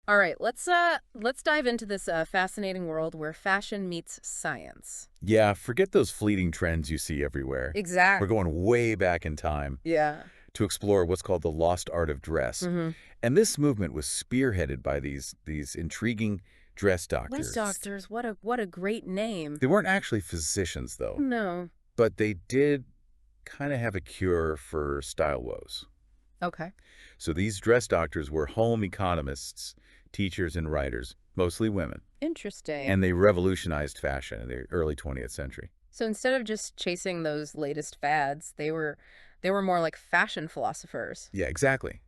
All right, let's dive into this fascinating world where fashion meets science. Yeah, forget those fleeting trends you see everywhere. We're Exactly. going way back in time Yeah. to explore what's called the lost art of dress. Mm-hmm. And this movement was spearheaded by these intriguing dress Dress doctors. doctors, what a great name. They weren't actually physicians, though, No. but they did kind of have a cure for style woes. Okay. So these dress doctors were home economists, teachers, and writers, mostly women. Interesting. And they revolutionized fashion in the early 20th century. So instead of just chasing those latest fads, they were more like fashion philosophers. Yeah, exactly.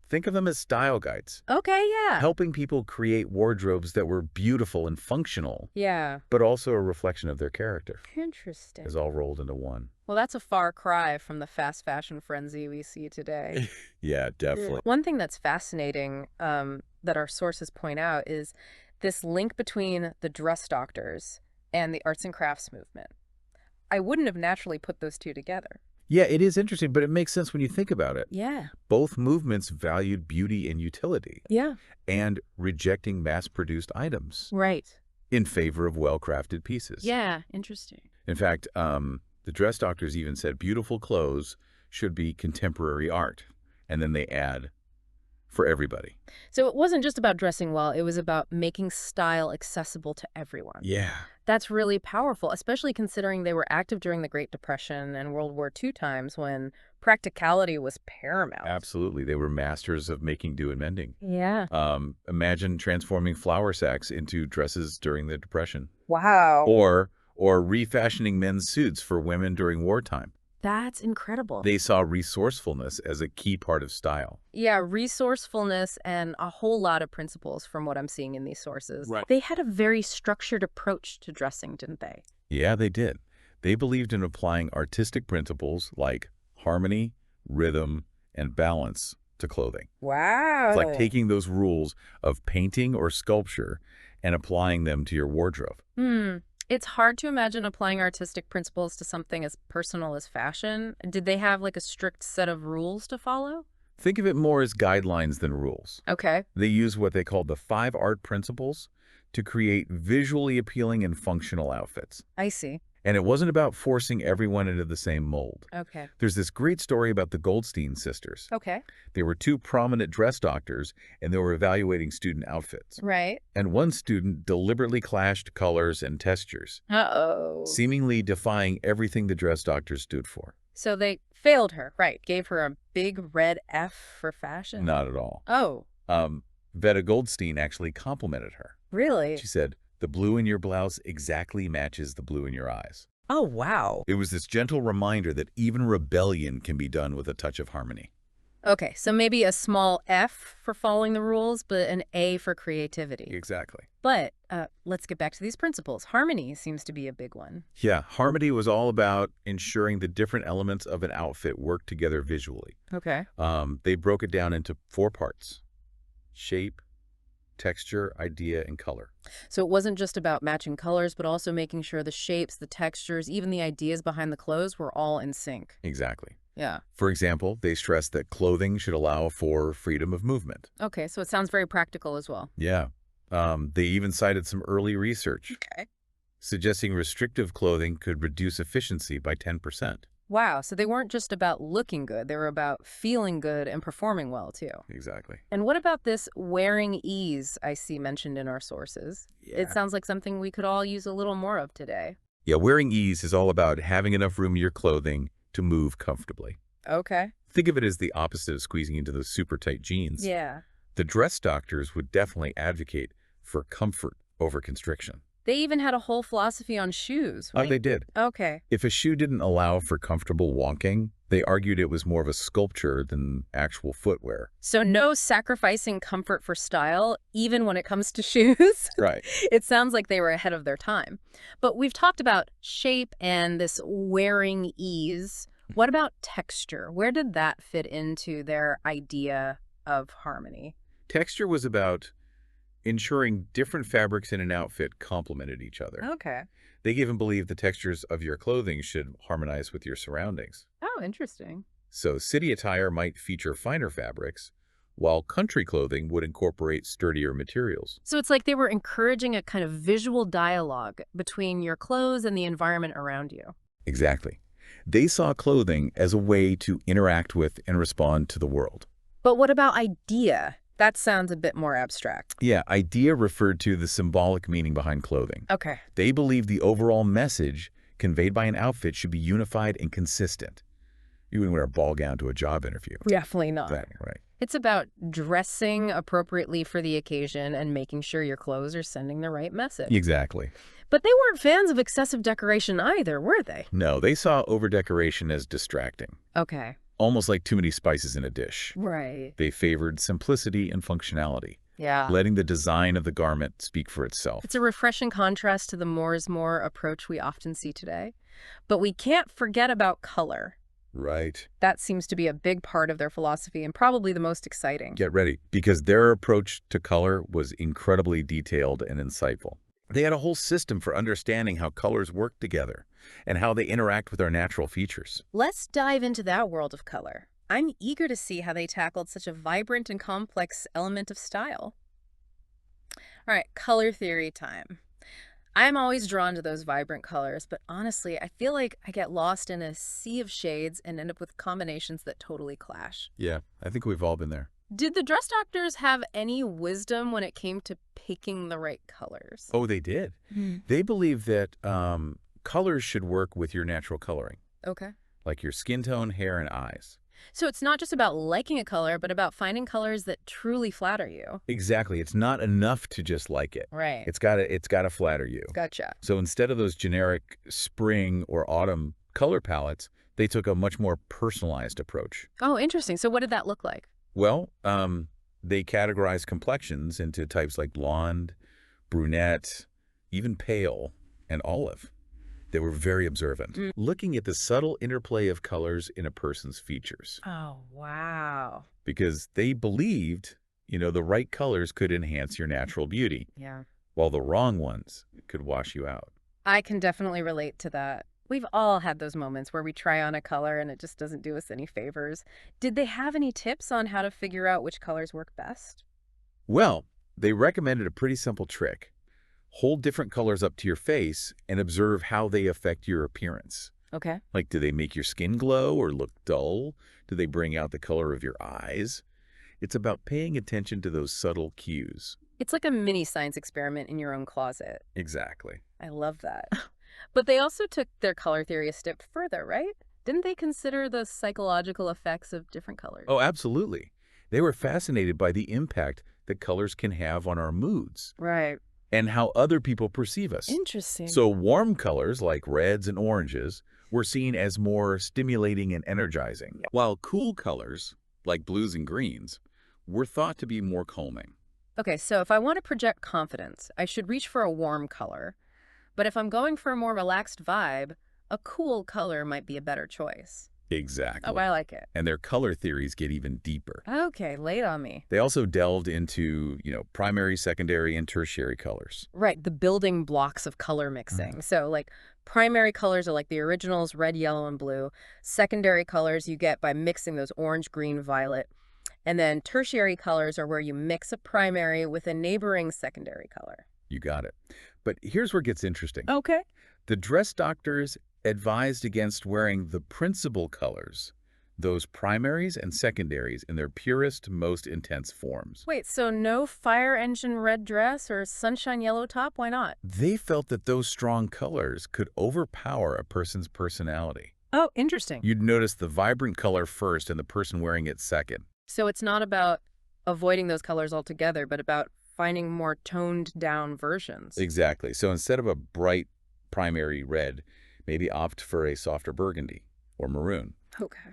Think of them as style guides, Okay, yeah. helping people create wardrobes that were beautiful and functional, Yeah. but also a reflection of their character, Interesting. is all rolled into one. Well, that's a far cry from the fast fashion frenzy we see today. Yeah, Yeah. definitely. One thing that's fascinating that our sources point out is this link between the dress doctors and the arts and crafts movement. I wouldn't have naturally put those two together. Yeah, it is interesting, but it makes sense when you think about it. Yeah. Both movements valued beauty and utility Yeah. and rejecting mass-produced items Right. in favor of well-crafted pieces. Yeah. Interesting. In fact, the dress doctors even said beautiful clothes should be contemporary art. And then they add, for everybody. So it wasn't just about dressing well, it was about making style accessible to everyone. Yeah, That's really powerful, especially considering they were active during the Great Depression and World War II times when practicality was paramount. absolutely. They were masters of making do and mending. Yeah. Imagine transforming flour sacks into dresses during the Depression, Wow. or refashioning men's suits for women during wartime. That's incredible. They saw resourcefulness as a key part of style. Yeah, resourcefulness and a whole lot of principles from what I'm seeing in these sources. Right. They had a very structured approach to dressing, didn't they? Yeah, they did. They believed in applying artistic principles like harmony, rhythm, and balance to clothing. Wow. It's like taking those rules of painting or sculpture and applying them to your wardrobe. It's hard to imagine applying artistic principles to something as personal as fashion. Did they have like a strict set of rules to follow? Think of it more as guidelines than rules. Okay. They use what they call the 5 art principles to create visually appealing and functional outfits. I see. And it wasn't about forcing everyone into the same mold. Okay. There's this great story about the Goldstein sisters. Okay. They were 2 prominent dress doctors, and they were evaluating student outfits. Right. And one student deliberately clashed colors and textures, Uh-oh. seemingly defying everything the dress doctors stood for. So they failed her, right? Gave her a big red F for fashion? Not at all. Oh, Veta Goldstein actually complimented her. really? She said, "The blue in your blouse exactly matches the blue in your eyes." Oh, wow. It was this gentle reminder that even rebellion can be done with a touch of harmony. Okay, so maybe a small F for following the rules, but an A for creativity. Exactly. But let's get back to these principles. Harmony seems to be a big one. Yeah, harmony was all about ensuring the different elements of an outfit work together visually. Okay. They broke it down into 4 parts: shape, texture, idea, and color. So it wasn't just about matching colors, but also making sure the shapes, the textures, even the ideas behind the clothes were all in sync. Exactly. Yeah. For example, they stressed that clothing should allow for freedom of movement. Okay, so it sounds very practical as well. Yeah. They even cited some early research Okay. suggesting restrictive clothing could reduce efficiency by 10%. Wow, so they weren't just about looking good, they were about feeling good and performing well, too. Exactly. And what about this wearing ease I see mentioned in our sources? It Yeah. sounds like something we could all use a little more of today. Yeah, wearing ease is all about having enough room in your clothing to move comfortably. Okay. Think of it as the opposite of squeezing into those super tight jeans. Yeah. The dress doctors would definitely advocate for comfort over constriction. They even had a whole philosophy on shoes, Oh, right? they did. Okay. If a shoe didn't allow for comfortable walking, they argued it was more of a sculpture than actual footwear. So no sacrificing comfort for style, even when it comes to shoes? Right. It sounds like they were ahead of their time. But we've talked about shape and this wearing ease. What about texture? Where did that fit into their idea of harmony? Texture was about ensuring different fabrics in an outfit complemented each other. Okay. They even believed the textures of your clothing should harmonize with your surroundings. Oh, interesting. So city attire might feature finer fabrics, while country clothing would incorporate sturdier materials. So it's like they were encouraging a kind of visual dialogue between your clothes and the environment around you. Exactly. They saw clothing as a way to interact with and respond to the world. But what about idea? That sounds a bit more abstract. Yeah, idea referred to the symbolic meaning behind clothing. Okay. They believed the overall message conveyed by an outfit should be unified and consistent. You wouldn't wear a ball gown to a job interview. Definitely not. Right. It's about dressing appropriately for the occasion and making sure your clothes are sending the right message. Exactly. But they weren't fans of excessive decoration either, were they? No, they saw over-decoration as distracting, Okay. almost like too many spices in a dish. Right. They favored simplicity and functionality, Yeah. letting the design of the garment speak for itself. It's a refreshing contrast to the more is more approach we often see today. But we can't forget about color. Right. That seems to be a big part of their philosophy and probably the most exciting. Get ready, because their approach to color was incredibly detailed and insightful. They had a whole system for understanding how colors work together and how they interact with our natural features. Let's dive into that world of color. I'm eager to see how they tackled such a vibrant and complex element of style. All right, color theory time. I'm always drawn to those vibrant colors, but honestly, I feel like I get lost in a sea of shades and end up with combinations that totally clash. Yeah, I think we've all been there. Did the dress doctors have any wisdom when it came to picking the right colors? Oh, they did. Hmm. They believe that colors should work with your natural coloring, Okay. like your skin tone, hair, and eyes. So it's not just about liking a color, but about finding colors that truly flatter you. Exactly. It's not enough to just like it. Right. It's gotta flatter you. Gotcha. So instead of those generic spring or autumn color palettes, they took a much more personalized approach. Oh, interesting. So what did that look like? Well, they categorized complexions into types like blonde, brunette, even pale, and olive. They were very observant, looking at the subtle interplay of colors in a person's features, Oh, wow. because they believed, the right colors could enhance your natural beauty, Yeah. while the wrong ones could wash you out. I can definitely relate to that. We've all had those moments where we try on a color and it just doesn't do us any favors. Did they have any tips on how to figure out which colors work best? Well, they recommended a pretty simple trick. Hold different colors up to your face and observe how they affect your appearance. Okay. Like, do they make your skin glow or look dull? Do they bring out the color of your eyes? It's about paying attention to those subtle cues. It's like a mini science experiment in your own closet. Exactly. I love that. But they also took their color theory a step further, right? Didn't they consider the psychological effects of different colors? Oh, absolutely. They were fascinated by the impact that colors can have on our moods Right. and how other people perceive us. Interesting. So warm colors like reds and oranges were seen as more stimulating and energizing, while cool colors like blues and greens were thought to be more calming. Okay, so if I want to project confidence, I should reach for a warm color. But if I'm going for a more relaxed vibe, a cool color might be a better choice. Exactly. Oh, I like it. And their color theories get even deeper. Okay, lay it on me. They also delved into, primary, secondary, and tertiary colors. Right, the building blocks of color mixing. So, like, primary colors are like the originals, red, yellow, and blue. Secondary colors you get by mixing those orange, green, violet. And then tertiary colors are where you mix a primary with a neighboring secondary color. You got it. But here's where it gets interesting. Okay. The dress doctors advised against wearing the principal colors, those primaries and secondaries in their purest, most intense forms. Wait, so no fire engine red dress or sunshine yellow top? Why not? They felt that those strong colors could overpower a person's personality. Oh, interesting. You'd notice the vibrant color first and the person wearing it second. So it's not about avoiding those colors altogether, but about finding more toned down versions. Exactly. So instead of a bright primary red, maybe opt for a softer burgundy or maroon. Okay.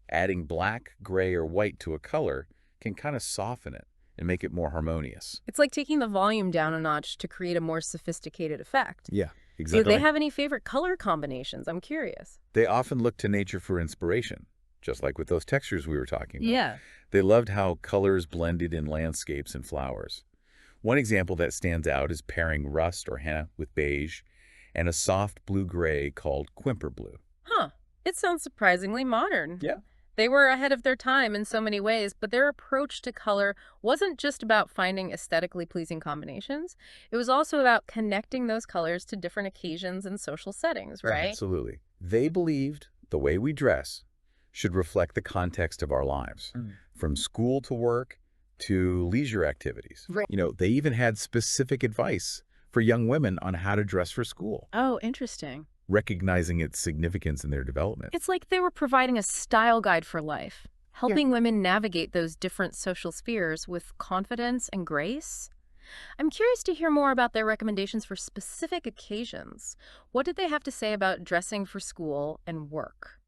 Adding black, gray, or white to a color can kind of soften it and make it more harmonious. It's like taking the volume down a notch to create a more sophisticated effect. Yeah, Do exactly. they have any favorite color combinations? I'm curious. They often look to nature for inspiration, just like with those textures we were talking about. Yeah. They loved how colors blended in landscapes and flowers. One example that stands out is pairing rust or henna with beige and a soft blue-gray called quimper blue. Huh. It sounds surprisingly modern. Yeah. They were ahead of their time in so many ways, but their approach to color wasn't just about finding aesthetically pleasing combinations. It was also about connecting those colors to different occasions and social settings, right? Absolutely. They believed the way we dress should reflect the context of our lives, from school to work to leisure activities. Right. They even had specific advice for young women on how to dress for school, Oh, interesting. recognizing its significance in their development. It's like they were providing a style guide for life, helping women navigate those different social spheres with confidence and grace. I'm curious to hear more about their recommendations for specific occasions. What did they have to say about dressing for school and work?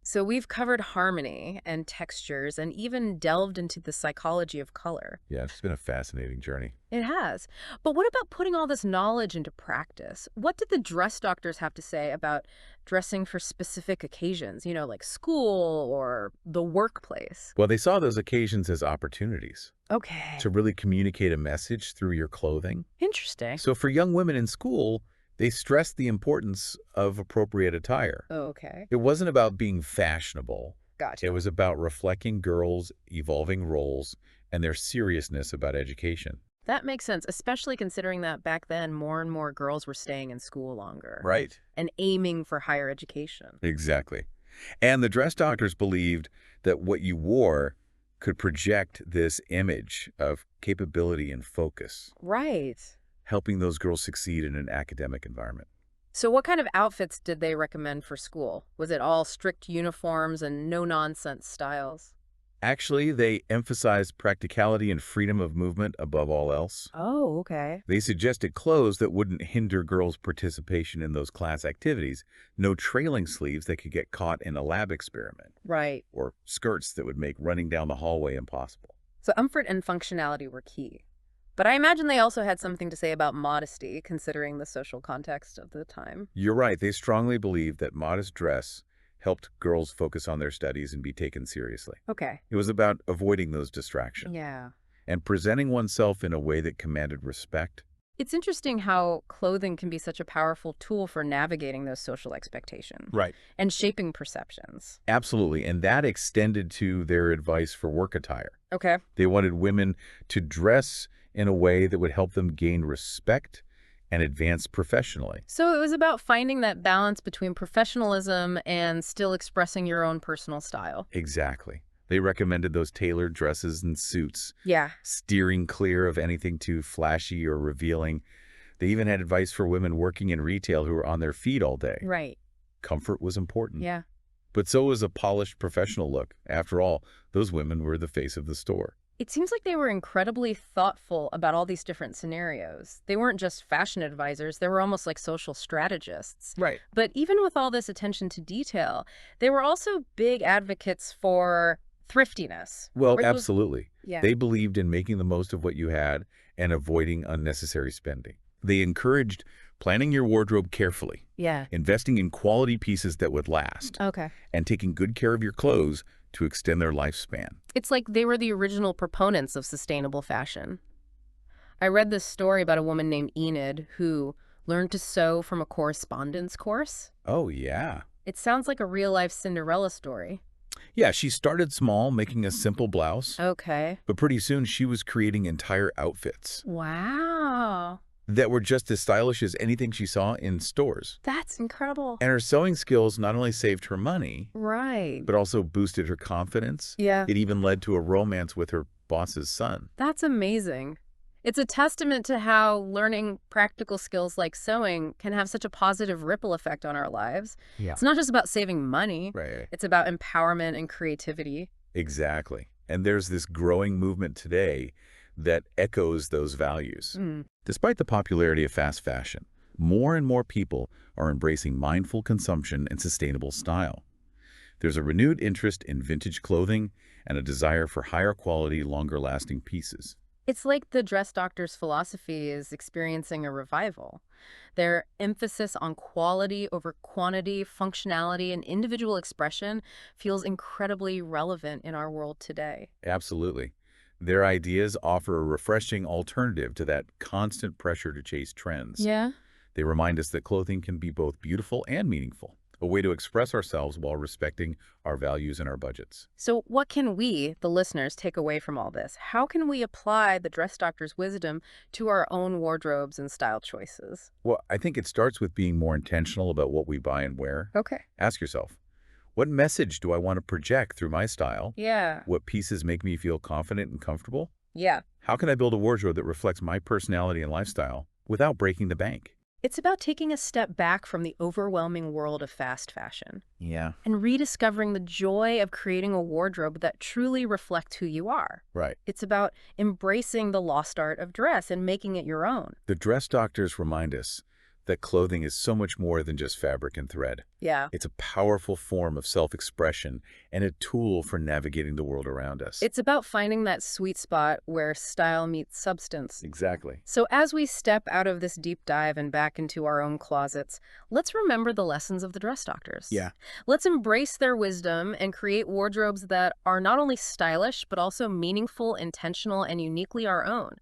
So we've covered harmony and textures and even delved into the psychology of color. Yeah, it's been a fascinating journey. It has. But what about putting all this knowledge into practice? What did the dress doctors have to say about dressing for specific occasions, like school or the workplace? Well, they saw those occasions as opportunities Okay. to really communicate a message through your clothing. Interesting. So for young women in school, they stressed the importance of appropriate attire. Okay. It wasn't about being fashionable. Gotcha. It was about reflecting girls' evolving roles and their seriousness about education. That makes sense, especially considering that back then more and more girls were staying in school longer Right. and aiming for higher education. Exactly. And the dress doctors believed that what you wore could project this image of capability and focus, Right. helping those girls succeed in an academic environment. So what kind of outfits did they recommend for school? Was it all strict uniforms and no-nonsense styles? Actually, they emphasized practicality and freedom of movement above all else. Oh, okay. They suggested clothes that wouldn't hinder girls' participation in those class activities, no trailing sleeves that could get caught in a lab experiment, Right. or skirts that would make running down the hallway impossible. So comfort and functionality were key. But I imagine they also had something to say about modesty, considering the social context of the time. You're right. They strongly believed that modest dress helped girls focus on their studies and be taken seriously. Okay. It was about avoiding those distractions Yeah. and presenting oneself in a way that commanded respect. It's interesting how clothing can be such a powerful tool for navigating those social expectations Right. and shaping perceptions. Absolutely. And that extended to their advice for work attire. Okay. They wanted women to dress in a way that would help them gain respect and advance professionally. So it was about finding that balance between professionalism and still expressing your own personal style. Exactly. They recommended those tailored dresses and suits, Yeah. steering clear of anything too flashy or revealing. They even had advice for women working in retail who were on their feet all day. Right. Comfort was important. Yeah. But so was a polished professional look. After all, those women were the face of the store. It seems like they were incredibly thoughtful about all these different scenarios. They weren't just fashion advisors, they were almost like social strategists. Right. But even with all this attention to detail, they were also big advocates for thriftiness. Well, Right, those- absolutely. Yeah. They believed in making the most of what you had and avoiding unnecessary spending. They encouraged planning your wardrobe carefully, Yeah. investing in quality pieces that would last, Okay. and taking good care of your clothes to extend their lifespan. It's like they were the original proponents of sustainable fashion. I read this story about a woman named Enid who learned to sew from a correspondence course. Oh, yeah. It sounds like a real-life Cinderella story. Yeah, she started small, making a simple blouse, Okay. but pretty soon she was creating entire outfits Wow. that were just as stylish as anything she saw in stores. That's incredible. And her sewing skills not only saved her money, Right. but also boosted her confidence. Yeah. It even led to a romance with her boss's son. That's amazing. It's a testament to how learning practical skills like sewing can have such a positive ripple effect on our lives. Yeah. It's not just about saving money. Right. It's about empowerment and creativity. Exactly. And there's this growing movement today that echoes those values. Despite the popularity of fast fashion, more and more people are embracing mindful consumption and sustainable style. There's a renewed interest in vintage clothing and a desire for higher quality, longer-lasting pieces. It's like the dress doctor's philosophy is experiencing a revival. Their emphasis on quality over quantity, functionality, and individual expression feels incredibly relevant in our world today. Absolutely. Their ideas offer a refreshing alternative to that constant pressure to chase trends. Yeah. They remind us that clothing can be both beautiful and meaningful. a way to express ourselves while respecting our values and our budgets. So what can we, the listeners, take away from all this? How can we apply the dress doctor's wisdom to our own wardrobes and style choices? Well, I think it starts with being more intentional about what we buy and wear. Okay. Ask yourself, what message do I want to project through my style? Yeah. What pieces make me feel confident and comfortable? Yeah. How can I build a wardrobe that reflects my personality and lifestyle without breaking the bank? It's about taking a step back from the overwhelming world of fast fashion Yeah. and rediscovering the joy of creating a wardrobe that truly reflects who you are. Right. It's about embracing the lost art of dress and making it your own. The dress doctors remind us that clothing is so much more than just fabric and thread. Yeah. It's a powerful form of self-expression and a tool for navigating the world around us. It's about finding that sweet spot where style meets substance. Exactly. So as we step out of this deep dive and back into our own closets, let's remember the lessons of the dress doctors. Yeah. Let's embrace their wisdom and create wardrobes that are not only stylish, but also meaningful, intentional, and uniquely our own.